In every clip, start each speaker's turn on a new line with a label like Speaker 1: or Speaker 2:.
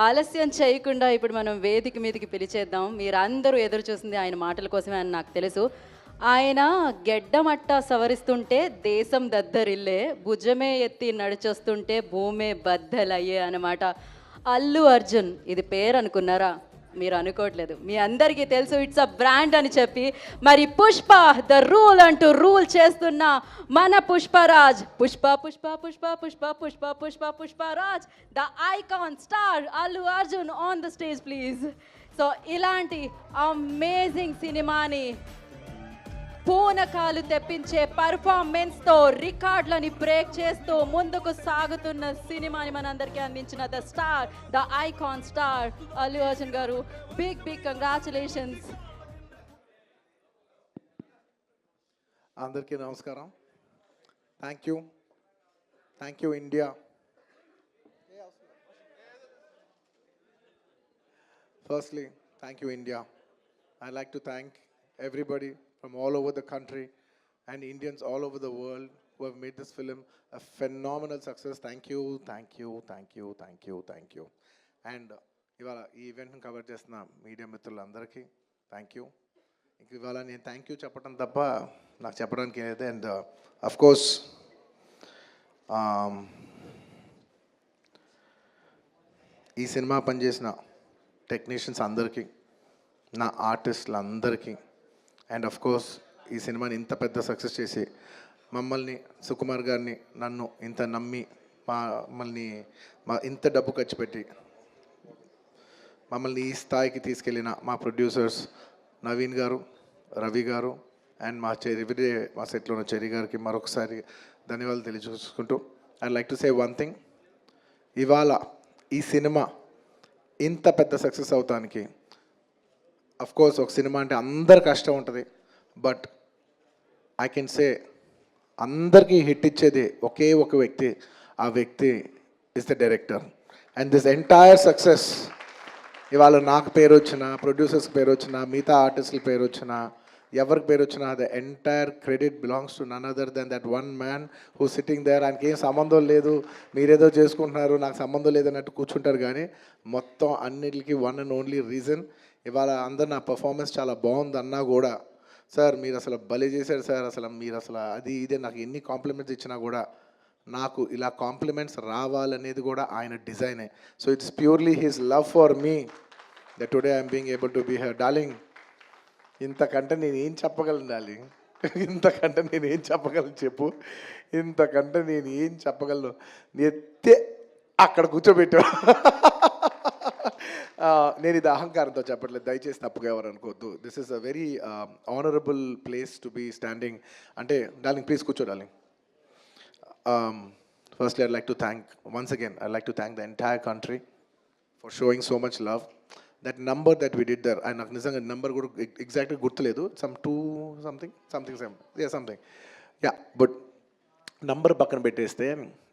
Speaker 1: ఆలస్యం చేయకుండా ఇప్పుడు మనం వేదిక మీదకి పిలిచేద్దాం. మీరందరూ ఎదురు చూసింది ఆయన మాటల కోసమే అని నాకు తెలుసు. ఆయన గెడ్డమట్ట సవరిస్తుంటే దేశం దద్దరిల్లే, భుజమే ఎత్తి నడిచొస్తుంటే భూమే బద్దలయ్యే అనమాట. అల్లు అర్జున్ ఇది పేరు అనుకున్నారా? మీరు అనుకోవట్లేదు. మీ అందరికీ తెలుసు ఇట్స్ అ బ్రాండ్ అని చెప్పి. మరి పుష్ప ద రూల్ అంటూ రూల్ చేస్తున్న మన Pushparaj, Pushpa Pushpa Pushpa Pushpa Pushpa Pushpa Pushparaj, the icon star Allu Arjun on the stage please. So ఇలాంటి అమేజింగ్ సినిమాని పూనకాలు తెప్పించే పర్ఫార్మెన్స్తో రికార్డులని బ్రేక్ చేస్తూ ముందుకు సాగుతున్న సినిమాని మనందరికీ అందించిన the star, the icon star Allu Arjun గారు. Big big congratulations.
Speaker 2: అందరికీ నమస్కారం. Thank you India. Firstly, thank you India. I'd like to thank everybody from all over the country and Indians all over the world who have made this film a phenomenal success. Thank you. And ఇవాళ ఈ ఈవెంట్ని cover చేస్తున్న media మిత్రులందరికీ thank you. ఇంక ఇవాళ నేను thank you చెప్పడం తప్ప నాకు చెప్పడానికి ఏదైతే. అండ్ అఫ్కోర్స్ ఈ సినిమా పనిచేసిన టెక్నీషియన్స్ అందరికీ, నా ఆర్టిస్టులందరికీ, అండ్ ఆఫ్ కోర్స్ ఈ సినిమాని ఇంత పెద్ద సక్సెస్ చేసి మమ్మల్ని, సుకుమార్ గారిని, నన్ను ఇంత నమ్మి మమ్మల్ని ఇంత డబ్బు ఖర్చు పెట్టి మమ్మల్ని ఈ స్థాయికి తీసుకెళ్ళిన మా ప్రొడ్యూసర్స్ నవీన్ గారు, రవి గారు, అండ్ మా మా సెట్లో ఉన్న చెరి గారికి మరొకసారి ధన్యవాదాలు తెలియజేసుకుంటూ I like to say one thing. ఇవాళ ఈ సినిమా ఇంత పెద్ద సక్సెస్ అవుతానికి కోర్స్ ఒక సినిమా అంటే అందరు కష్టం ఉంటుంది, బట్ ఐ కెన్ సే అందరికీ హిట్ ఇచ్చేది ఒకే ఒక వ్యక్తి. ఆ వ్యక్తి is the director. And this entire success ఇవాళ నాకు పేరు వచ్చినా, ప్రొడ్యూసర్స్కి పేరు వచ్చినా, మిగతా ఆర్టిస్టుల పేరు వచ్చినా, ఎవరికి పేరు వచ్చినా the entire credit belongs to none other than that one man who sitting there. ఆయనకి ఏం సంబంధం లేదు, మీరేదో చేసుకుంటున్నారు, నాకు సంబంధం లేదన్నట్టు కూర్చుంటారు. కానీ మొత్తం అన్నిటికీ వన్ అండ్ ఓన్లీ రీజన్ ఇవాళ అందరు నా పర్ఫార్మెన్స్ చాలా బాగుంది అన్నా కూడా, సార్ మీరు అసలు భలే చేశారు సార్, అసలు మీరు అసలు అది ఇదే నాకు ఎన్ని కాంప్లిమెంట్స్ ఇచ్చినా కూడా నాకు ఇలా కాంప్లిమెంట్స్ రావాలనేది కూడా ఆయన డిజైనే. So it's purely his love for me that today I'm being able to be here. Darling, ఇంతకంటే నేను ఏం చెప్పగలను డార్లింగ్? ఇంతకంటే నేను ఏం చెప్పగలను చెప్పు? ఇంతకంటే నేను ఏం చెప్పగలను? ఎత్తే అక్కడ కూర్చోబెట్టా. నేను ఇది అహంకారంతో చెప్పట్లేదు, దయచేసి తప్పుగా ఎవరు అనుకోవద్దు. This is a very honourable place to be standing. అంటే డార్లింగ్ ప్లీజ్ కూర్చో darling. Firstly, I'd like to thank, once again, I'd like to thank the entire country for showing so much love. That number that we did there, నాకు నిజంగా number కూడా ఎగ్జాక్ట్గా గుర్తులేదు, some 2 something, yeah, something, yeah, but number పక్కన పెట్టేస్తే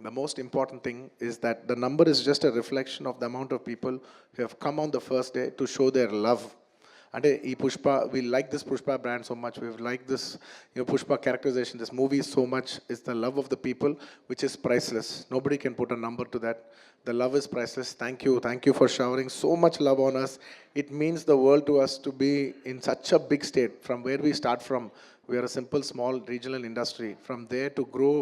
Speaker 2: the most important thing is that the number is just a reflection of the amount of people who have come on the first day to show their love. అంటే ఈ Pushpa, we like this Pushpa brand so much, we like this, you know, Pushpa characterization, this movie so much. Is the love of the people which is priceless. Nobody can put a number to that. The love is priceless. Thank you for showering so much love on us. It means the world to us to be in such a big state. From where we start from, we are a simple small regional industry. From there to grow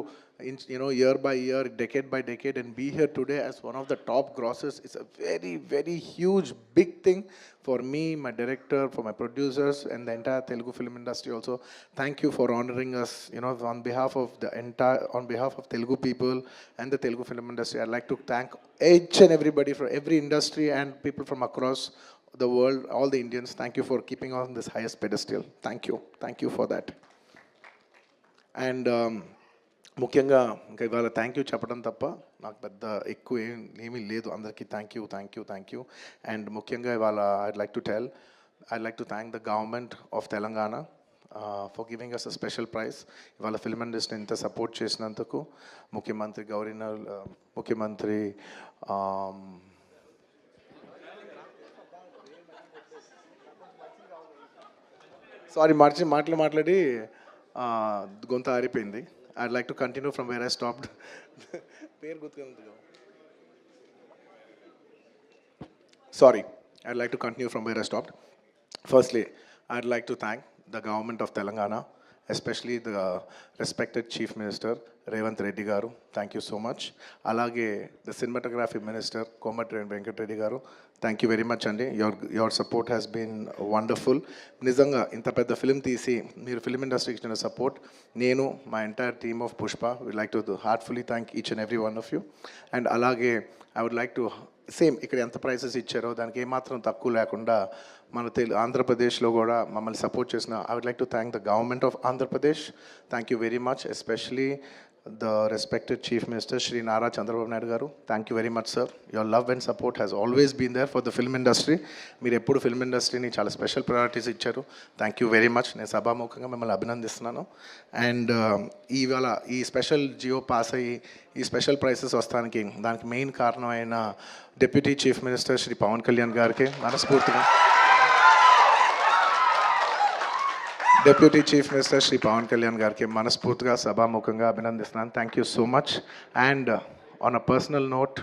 Speaker 2: in, you know, year by year, decade by decade, and be here today as one of the top grossers is a very, very huge, big thing for me, my director, for my producers, and the entire Telugu film industry also. Thank you for honoring us, you know, on behalf of Telugu people and the Telugu film industry. I'd like to thank each and everybody from every industry and people from across the world, all the Indians. Thank you for keeping on this highest pedestal. Thank you for that. And ముఖ్యంగా ఇంకా ఇవాళ thank you చెప్పడం తప్ప నాకు పెద్ద ఎక్కువ ఏమీ లేదు. అందరికీ థ్యాంక్ యూ. అండ్ ముఖ్యంగా ఇవాళ I'd like to thank the government of Telangana for giving us a special prize. ఇవాళ ఫిల్మ్ ఇండస్ట్రీని ఇంత సపోర్ట్ చేసినందుకు ముఖ్యమంత్రి ముఖ్యమంత్రి సారీ మాట్లాడి గొంత ఆరిపోయింది. I'd like to continue from where I stopped. పేరు గుర్తుకుంది. Sorry, I'd like to continue from where I stopped. Firstly, I'd like to thank the government of Telangana, especially the respected Chief Minister Revant Reddy Garu. Thank you so much. Alage the cinematography minister Komatreddy Venkat Reddy Garu. Thank you very much అండి. Your support has been wonderful. నిజంగా ఇంత పెద్ద film తీసి మీరు film ఇండస్ట్రీకి ఇచ్చిన support నేను మా entire team of Pushpa we like to heartfully thank each and every one of you. And అలాగే I would like to same ఇక్కడ ఎంత ప్రైసెస్ ఇచ్చారో దానికి ఏమాత్రం తక్కువ లేకుండా మన ఆంధ్రప్రదేశ్లో కూడా మమ్మల్ని సపోర్ట్ చేసిన I would like to thank the government of Andhra Pradesh. Thank you very much, especially the respected Chief Minister Shri Nara Chandrababu Naidu garu. Thank you very much, sir. Your love and support has always been there for the film industry. మీరు ఎప్పుడు film ఇండస్ట్రీని చాలా special priorities ఇచ్చారు. Thank you very much. నేను సభాముఖంగా మిమ్మల్ని అభినందిస్తున్నాను. And ఇవాళ ఈ స్పెషల్ జియో పాస్ అయ్యి ఈ స్పెషల్ ప్రైసెస్ వస్తానికి దానికి మెయిన్ కారణమైన deputy chief minister Shri Pawan Kalyan గారికి మనస్ఫూర్తిగా deputy chief minister Shri Pawan Kalyan గారికి మనస్ఫూర్తిగా సభాముఖంగా అభినందిస్తున్నాను. Thank you so much. And on a personal note,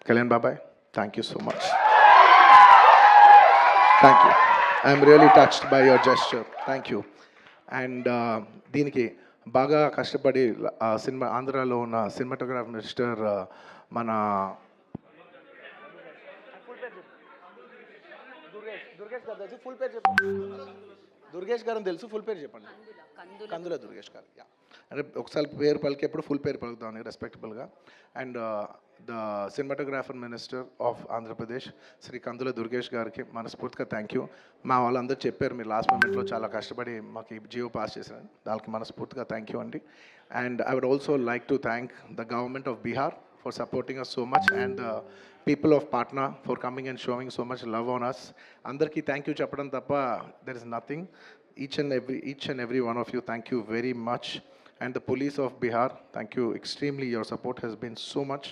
Speaker 2: Kalyan బాబాయ్, thank you so much. Thank you. I'm really touched by your gesture. Thank you. And దీనికి బాగా కష్టపడి సినిమా ఆంధ్రాలో ఉన్న సినిమాటోగ్రాఫ్ మినిస్టర్ మన దుర్గేష్ గారు తెలుసు, ఫుల్ పేరు చెప్పండి. కందుల దుర్గేష్ గారు. అంటే ఒకసారి పేరు పలికేప్పుడు ఫుల్ పేరు పలుకుతాను రెస్పెక్టబుల్గా. And the cinematographer minister of Andhra Pradesh Shri Kandula Durgesh గారికి మనస్ఫూర్తిగా థ్యాంక్ యూ. మా వాళ్ళందరూ చెప్పారు మీరు లాస్ట్ మూమెంట్లో చాలా కష్టపడి మాకు ఈ జియో పాస్ చేశారు, దానికి మనస్ఫూర్తిగా థ్యాంక్ యూ అండి. And I would also like to thank the government of Bihar for supporting us so much, and the people of Patna for coming and showing so much love on us. Andarki thank you chappadam tappa there is nothing. Each and every one of you, thank you very much. And the police of Bihar, thank you extremely. Your support has been so much.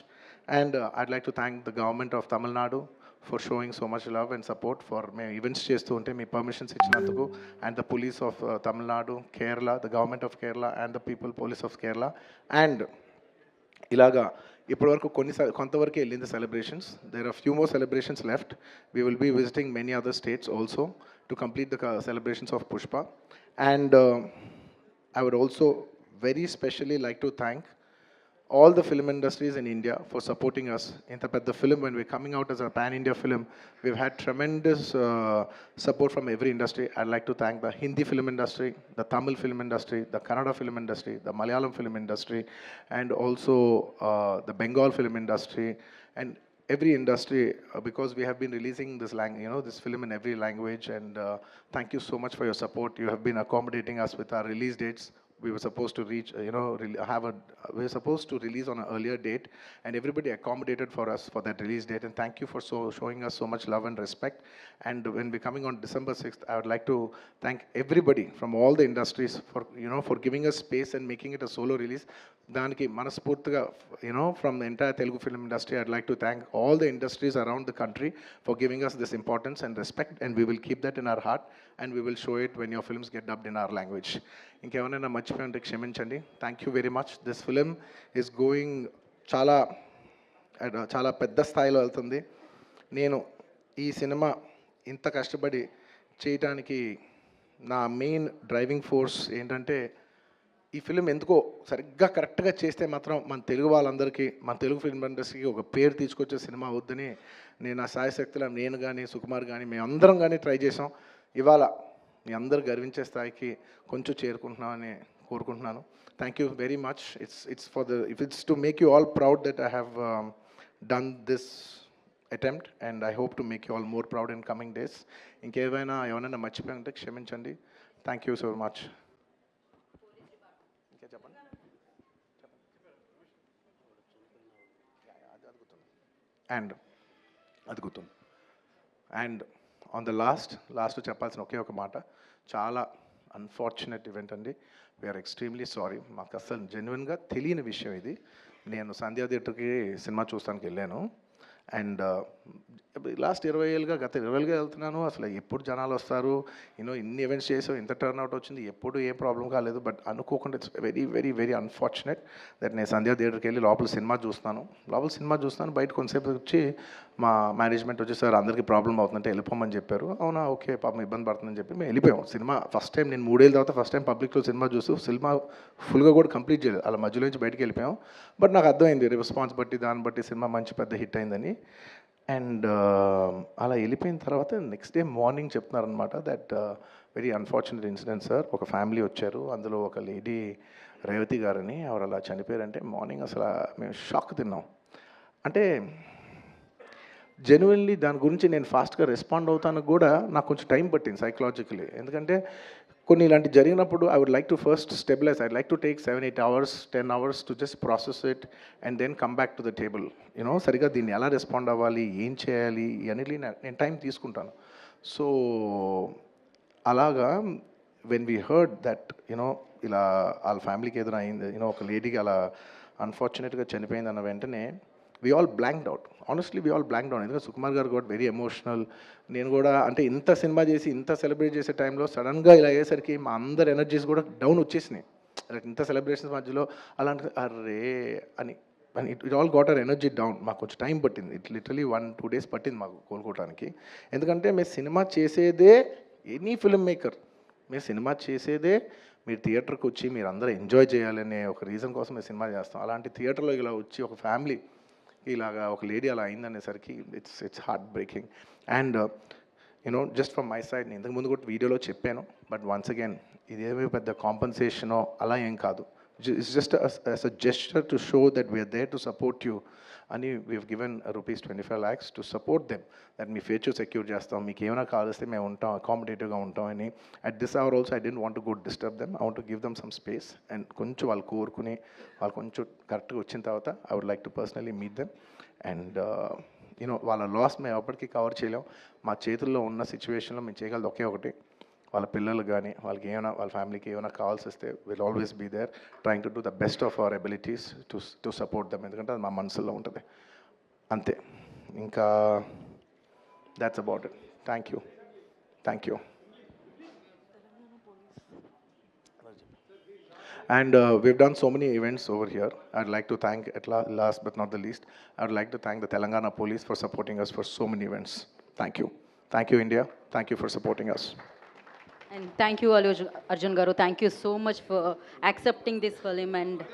Speaker 2: And I'd like to thank the government of Tamil Nadu for showing so much love and support for me events చేస్తూ ఉంటే మీ permissions ఇచ్చినందుకు. And the police of Tamil Nadu, Kerala, the government of Kerala, and the people police of Kerala. And ఇలాగా ఇప్పటివరకు కొంతవరకు వెళ్ళింది celebrations. There are few more celebrations left. We will be visiting many other states also to complete the celebrations of Pushpa. And I would also very specially like to thank all the film industries in India for supporting us in the film. When we're coming out as a pan-India film, we've had tremendous support from every industry. I'd like to thank the Hindi film industry, the Tamil film industry, the Kannada film industry, the Malayalam film industry, and also the Bengal film industry, and every industry because we have been releasing this this film in every language. And thank you so much for your support. You have been accommodating us with our release dates. We were supposed to reach, we were supposed to release on an earlier date, and everybody accommodated for us for that release date. And thank you for showing us so much love and respect. And when we're coming on December 6th, I would like to thank everybody from all the industries for, for giving us space and making it a solo release. దానికి మనస్ఫూర్తిగా from the entire Telugu film industry, I'd like to thank all the industries around the country for giving us this importance and respect, and we will keep that in our heart, and we will show it when your films get dubbed in our language. ఇంకేమైనా మర్చిపోయింటే క్షమించండి. Thank you very much. This film is going చాలా పెద్ద స్థాయిలో వెళ్తుంది. నేను ఈ cinema ఇంత కష్టపడి చేయడానికి నా మెయిన్ డ్రైవింగ్ ఫోర్స్ ఏంటంటే, ఈ ఫిలిం ఎందుకో సరిగ్గా కరెక్ట్గా చేస్తే మాత్రం మన తెలుగు వాళ్ళందరికీ, మన తెలుగు ఫిల్మ్ ఇండస్ట్రీకి ఒక పేరు తీసుకొచ్చే సినిమా అవుద్దని నేను ఆ సాయశక్తిలో నేను కానీ సుకుమార్ కానీ మేమందరం కానీ ట్రై చేసాం. ఇవాళ మీ అందరు గర్వించే స్థాయికి కొంచెం చేరుకుంటున్నామని కోరుకుంటున్నాను. Thank you very much. It's to make you all proud that I have done this attempt, and I hope to make you all more proud in coming days. ఎవరైనా మర్చిపోయింటే క్షమించండి. Thank you so much. And అది గుర్తుంది. And on the last చెప్పాల్సిన ఒకే ఒక మాట, చాలా unfortunate event అండి. We are extremely sorry. మాకు అసలు జెన్యున్గా తెలియని విషయం ఇది. నేను సంధ్యా థియేటర్కి సినిమా చూస్తానికి వెళ్ళాను, అండ్ లాస్ట్ 20 ఏళ్ళుగా గత 20 ఏళ్ళుగా వెళ్తున్నాను. అసలు ఎప్పుడు జనాలు వస్తారు, ఇన్ని ఈవెంట్స్ చేసావు, ఇంత టర్న్అవుట్ వచ్చింది, ఎప్పుడు ఏం ప్రాబ్లం కాలేదు. బట్ అనుకోకుండా it's very very very unfortunate that నేను సంధ్యా థియేటర్కి వెళ్ళి లోపల సినిమా చూస్తాను. బయట కొంతసేపు వచ్చి మా మేనేజ్మెంట్ వచ్చి, సార్ అందరికీ ప్రాబ్లం అవుతుందంటే వెళ్ళిపోమని చెప్పారు. అవునా, ఓకే, పాపం ఇబ్బంది పడుతుందని చెప్పి మేము వెళ్ళిపోయాం. సినిమా ఫస్ట్ టైం నేను 3 ఏళ్ళ తర్వాత ఫస్ట్ టైం పబ్లిక్లో సినిమా చూస్తూ సినిమా ఫుల్గా కూడా కంప్లీట్ చేయలేదు, అలా మధ్యలో నుంచి బయటికి వెళ్ళిపోయాం. బట్ నాకు అర్థమైంది రెస్పాన్స్ బట్టి, దాన్ని బట్టి సినిమా మంచి పెద్ద హిట్ అయిందని. అండ్ అలా వెళ్ళిపోయిన తర్వాత నెక్స్ట్ డే మార్నింగ్ చెప్తున్నారనమాట that very unfortunate incident sir, ఒక ఫ్యామిలీ వచ్చారు, అందులో ఒక లేడీ రేవతి గారని, ఆవిడ అలా చనిపోయారంటే మార్నింగ్ అసలు మేము షాక్ తిన్నాం. అంటే జెన్యున్లీ దాని గురించి నేను ఫాస్ట్గా రెస్పాండ్ అవుతాను కూడా నాకు కొంచెం టైం పట్టింది సైకలాజికలీ. ఎందుకంటే కొన్ని ఇలాంటి జరిగినప్పుడు I would like to first stabilise, I like to take 7-8 hours 10 hours to just process it and then come back to the table. సరిగా దీన్ని ఎలా రెస్పాండ్ అవ్వాలి, ఏం చేయాలి ఇవన్నీ నేను టైం తీసుకుంటాను. సో అలాగా వెన్ వీ హర్డ్ దట్ ఇలా వాళ్ళ ఫ్యామిలీకి ఏదైనా అయింది, ఒక లేడీకి అలా అన్ఫార్చునేట్గా చనిపోయింది అన్న వెంటనే we all blanked out. Honestly, we all blanked out. ఎందుకంటే సుకుమార్ గారు got very emotional. నేను కూడా అంటే ఇంత సినిమా చేసి ఇంత సెలబ్రేట్ చేసే టైంలో సడన్గా ఇలా అయ్యేసరికి మా అందరి ఎనర్జీస్ కూడా డౌన్ వచ్చేసినాయి. ఇంత సెలబ్రేషన్స్ మధ్యలో అలాంటి అర్రే అని it all got our energy down. మాకు కొంచెం టైం పట్టింది, ఇట్ లిటరలీ 1-2 days పట్టింది మాకు కోలుకోవడానికి. ఎందుకంటే మేము సినిమా చేసేదే, ఎనీ ఫిల్మ్ మేకర్ మీరు సినిమా చేసేదే మీరు థియేటర్కి వచ్చి మీరు అందరూ ఎంజాయ్ చేయాలనే ఒక రీజన్ కోసం మేము సినిమా చేస్తాం. అలాంటి థియేటర్లో ఇలా వచ్చి ఒక ఫ్యామిలీ ఇలాగా ఒక లేడీ అలా అయిందనేసరికి it's heart breaking. And just from my side, నేను ఇంతకుముందు కూడా వీడియోలో చెప్పాను, బట్ వన్స్ అగైన్ ఇదేమీ పెద్ద కాంపన్సేషనో అలా ఏం కాదు. It's just as a gesture to show that we are there to support you అని we've given ₹25 lakhs to support them, that మీ ఫ్యూచర్ సెక్యూర్ చేస్తాం, మీకు ఏమైనా కావాల్స్తే మేము ఉంటాం, అకామిడేటివ్గా ఉంటాం అని. At this hour also I don't want to go disturb them, I want to give them some space. And కొంచెం వాళ్ళు కోరుకుని వాళ్ళు కొంచెం కరెక్ట్గా వచ్చిన తర్వాత I would like to personally meet them. And వాళ్ళ లాస్ మేము ఎప్పటికీ కవర్ చేయలేం. మా చేతుల్లో ఉన్న సిచ్యువేషన్లో మేము చేయగలదు ఒకే ఒకటి, వాళ్ళ పిల్లలు కానీ వాళ్ళకి ఏమైనా వాళ్ళ ఫ్యామిలీకి ఏమైనా కావాల్సి వస్తే will always be there trying to do the best of our abilities to support them. ఎందుకంటే అది మా మనసులో ఉంటుంది అంతే. ఇంకా that's about it. Thank you. And we've done so many events over here. I'd like to thank, last but not the least, I'd like to thank the Telangana Police for supporting us for so many events. Thank you. Thank you, India. Thank you for supporting us.
Speaker 1: And thank you, Arjun Garu. Thank you so much for accepting this film and